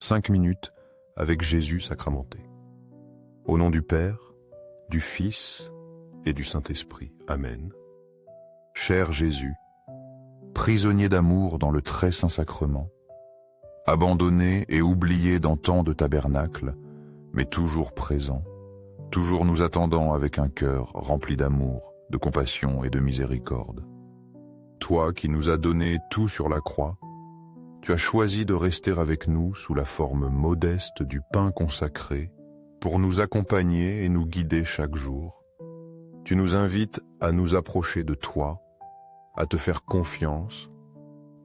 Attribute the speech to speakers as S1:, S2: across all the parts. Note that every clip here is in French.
S1: 5 minutes avec Jésus sacramenté. Au nom du Père, du Fils et du Saint-Esprit. Amen. Cher Jésus, prisonnier d'amour dans le très saint sacrement, abandonné et oublié dans tant de tabernacles, mais toujours présent, toujours nous attendant avec un cœur rempli d'amour, de compassion et de miséricorde. Toi qui nous as donné tout sur la croix, tu as choisi de rester avec nous sous la forme modeste du pain consacré pour nous accompagner et nous guider chaque jour. Tu nous invites à nous approcher de toi, à te faire confiance,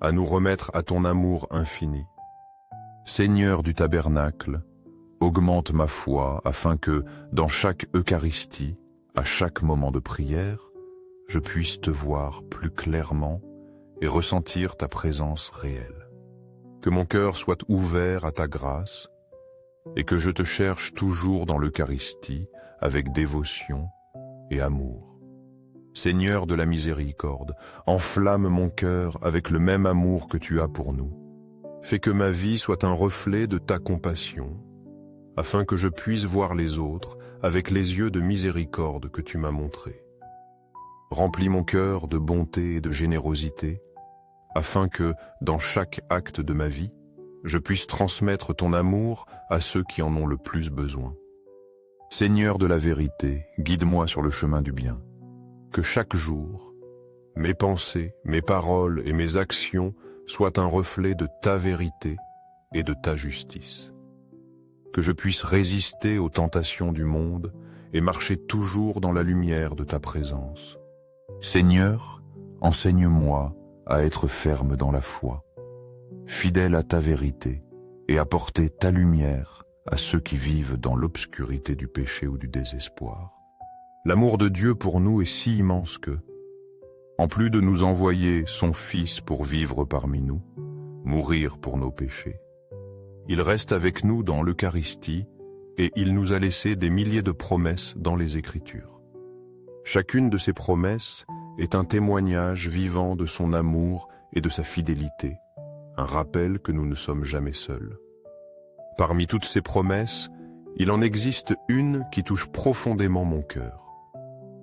S1: à nous remettre à ton amour infini. Seigneur du tabernacle, augmente ma foi afin que, dans chaque Eucharistie, à chaque moment de prière, je puisse te voir plus clairement et ressentir ta présence réelle. Que mon cœur soit ouvert à ta grâce et que je te cherche toujours dans l'Eucharistie avec dévotion et amour. Seigneur de la miséricorde, enflamme mon cœur avec le même amour que tu as pour nous. Fais que ma vie soit un reflet de ta compassion, afin que je puisse voir les autres avec les yeux de miséricorde que tu m'as montrés. Remplis mon cœur de bonté et de générosité, afin que, dans chaque acte de ma vie, je puisse transmettre ton amour à ceux qui en ont le plus besoin. Seigneur de la vérité, guide-moi sur le chemin du bien. Que chaque jour, mes pensées, mes paroles et mes actions soient un reflet de ta vérité et de ta justice. Que je puisse résister aux tentations du monde et marcher toujours dans la lumière de ta présence. Seigneur, enseigne-moi à être ferme dans la foi, fidèle à ta vérité et à porter ta lumière à ceux qui vivent dans l'obscurité du péché ou du désespoir. L'amour de Dieu pour nous est si immense que, en plus de nous envoyer son Fils pour vivre parmi nous, mourir pour nos péchés, il reste avec nous dans l'Eucharistie et il nous a laissé des milliers de promesses dans les Écritures. Chacune de ces promesses est un témoignage vivant de son amour et de sa fidélité, un rappel que nous ne sommes jamais seuls. Parmi toutes ces promesses, il en existe une qui touche profondément mon cœur.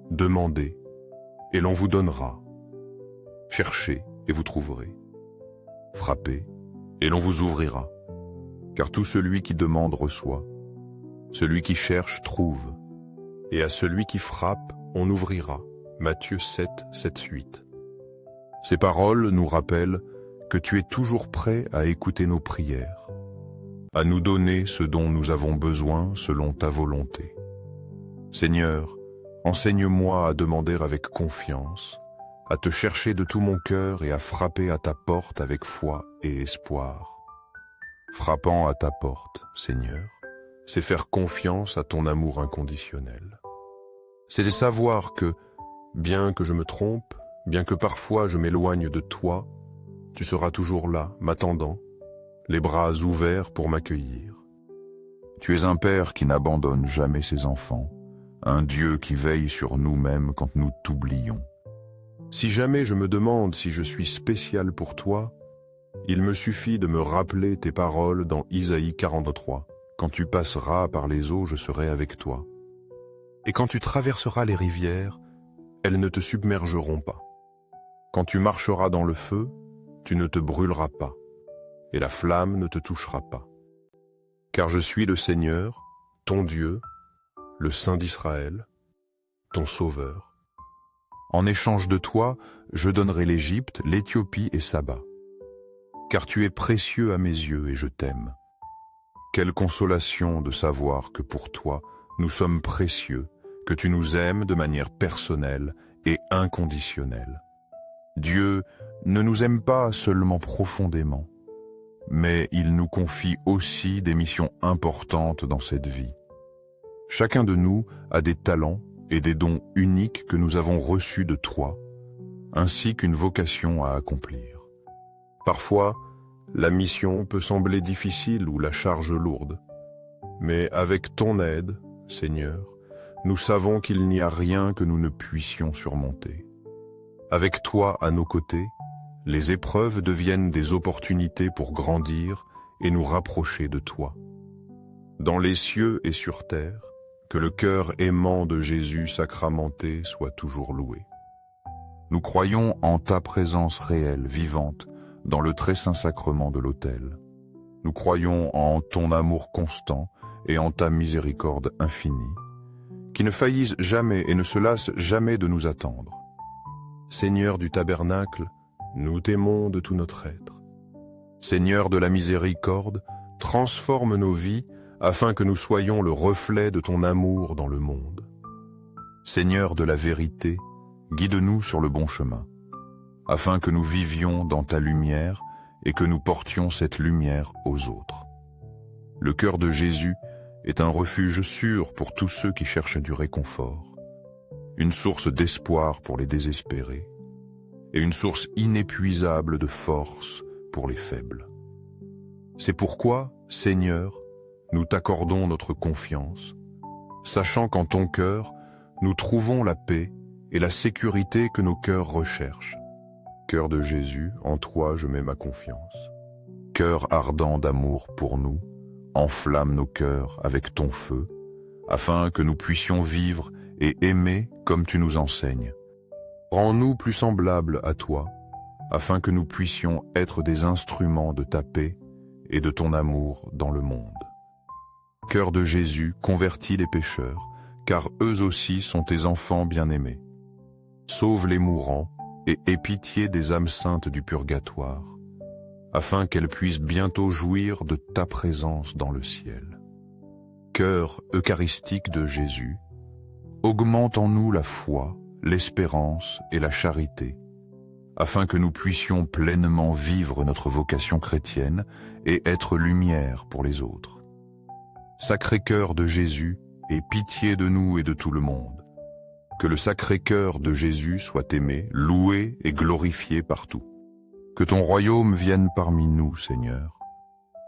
S1: Demandez, et l'on vous donnera. Cherchez, et vous trouverez. Frappez, et l'on vous ouvrira. Car tout celui qui demande reçoit. Celui qui cherche trouve. Et à celui qui frappe, on ouvrira. Matthieu 7, 7, 8. Ces paroles nous rappellent que tu es toujours prêt à écouter nos prières, à nous donner ce dont nous avons besoin selon ta volonté. Seigneur, enseigne-moi à demander avec confiance, à te chercher de tout mon cœur et à frapper à ta porte avec foi et espoir. Frappant à ta porte, Seigneur, c'est faire confiance à ton amour inconditionnel. C'est de savoir que, bien que je me trompe, bien que parfois je m'éloigne de toi, tu seras toujours là, m'attendant, les bras ouverts pour m'accueillir. Tu es un Père qui n'abandonne jamais ses enfants, un Dieu qui veille sur nous-mêmes quand nous t'oublions. Si jamais je me demande si je suis spécial pour toi, il me suffit de me rappeler tes paroles dans Isaïe 43. Quand tu passeras par les eaux, je serai avec toi. Et quand tu traverseras les rivières, elles ne te submergeront pas. Quand tu marcheras dans le feu, tu ne te brûleras pas, et la flamme ne te touchera pas. Car je suis le Seigneur, ton Dieu, le Saint d'Israël, ton Sauveur. En échange de toi, je donnerai l'Égypte, l'Éthiopie et Saba. Car tu es précieux à mes yeux et je t'aime. Quelle consolation de savoir que pour toi, nous sommes précieux, que tu nous aimes de manière personnelle et inconditionnelle. Dieu ne nous aime pas seulement profondément, mais il nous confie aussi des missions importantes dans cette vie. Chacun de nous a des talents et des dons uniques que nous avons reçus de toi, ainsi qu'une vocation à accomplir. Parfois, la mission peut sembler difficile ou la charge lourde, mais avec ton aide, Seigneur, nous savons qu'il n'y a rien que nous ne puissions surmonter. Avec toi à nos côtés, les épreuves deviennent des opportunités pour grandir et nous rapprocher de toi. Dans les cieux et sur terre, que le cœur aimant de Jésus sacramenté soit toujours loué. Nous croyons en ta présence réelle, vivante, dans le très saint sacrement de l'autel. Nous croyons en ton amour constant et en ta miséricorde infinie, qui ne faillissent jamais et ne se lassent jamais de nous attendre. Seigneur du tabernacle, nous t'aimons de tout notre être. Seigneur de la miséricorde, transforme nos vies afin que nous soyons le reflet de ton amour dans le monde. Seigneur de la vérité, guide-nous sur le bon chemin, afin que nous vivions dans ta lumière et que nous portions cette lumière aux autres. Le cœur de Jésus est un refuge sûr pour tous ceux qui cherchent du réconfort, une source d'espoir pour les désespérés et une source inépuisable de force pour les faibles. C'est pourquoi, Seigneur, nous t'accordons notre confiance, sachant qu'en ton cœur, nous trouvons la paix et la sécurité que nos cœurs recherchent. Cœur de Jésus, en toi je mets ma confiance. Cœur ardent d'amour pour nous, enflamme nos cœurs avec ton feu, afin que nous puissions vivre et aimer comme tu nous enseignes. Rends-nous plus semblables à toi, afin que nous puissions être des instruments de ta paix et de ton amour dans le monde. Cœur de Jésus, convertis les pécheurs, car eux aussi sont tes enfants bien-aimés. Sauve les mourants et aie pitié des âmes saintes du purgatoire, afin qu'elles puissent bientôt jouir de ta présence dans le ciel. Cœur eucharistique de Jésus, augmente en nous la foi, l'espérance et la charité, afin que nous puissions pleinement vivre notre vocation chrétienne et être lumière pour les autres. Sacré-Cœur de Jésus, aie pitié de nous et de tout le monde. Que le Sacré-Cœur de Jésus soit aimé, loué et glorifié partout. Que ton royaume vienne parmi nous, Seigneur,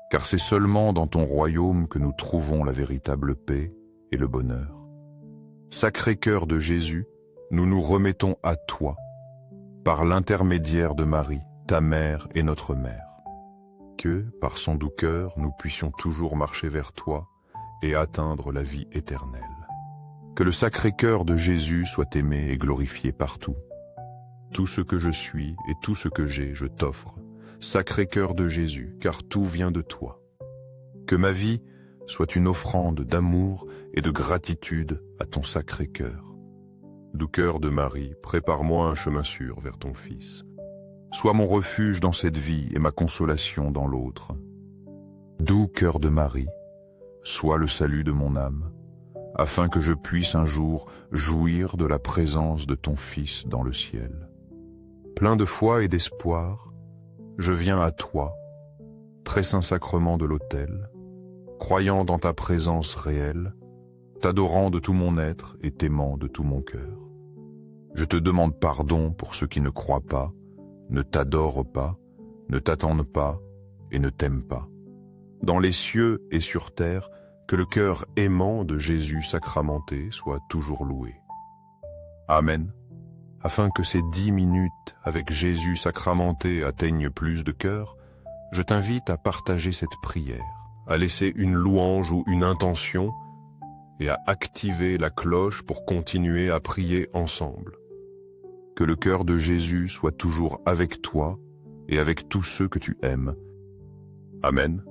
S1: car c'est seulement dans ton royaume que nous trouvons la véritable paix et le bonheur. Sacré-Cœur de Jésus, nous nous remettons à toi, par l'intermédiaire de Marie, ta mère et notre mère. Que, par son doux cœur, nous puissions toujours marcher vers toi et atteindre la vie éternelle. Que le Sacré-Cœur de Jésus soit aimé et glorifié partout. Tout ce que je suis et tout ce que j'ai, je t'offre, Sacré-Cœur de Jésus, car tout vient de toi. Que ma vie soit une offrande d'amour et de gratitude à ton Sacré-Cœur. Doux cœur de Marie, prépare-moi un chemin sûr vers ton Fils. Sois mon refuge dans cette vie et ma consolation dans l'autre. Doux cœur de Marie, sois le salut de mon âme, afin que je puisse un jour jouir de la présence de ton Fils dans le ciel. Plein de foi et d'espoir, je viens à toi, très saint sacrement de l'autel, croyant dans ta présence réelle, t'adorant de tout mon être et t'aimant de tout mon cœur. Je te demande pardon pour ceux qui ne croient pas, ne t'adorent pas, ne t'attendent pas et ne t'aiment pas. Dans les cieux et sur terre, que le cœur aimant de Jésus sacramenté soit toujours loué. Amen. Afin que ces 10 minutes avec Jésus sacramenté atteignent plus de cœur, je t'invite à partager cette prière, à laisser une louange ou une intention et à activer la cloche pour continuer à prier ensemble. Que le cœur de Jésus soit toujours avec toi et avec tous ceux que tu aimes. Amen.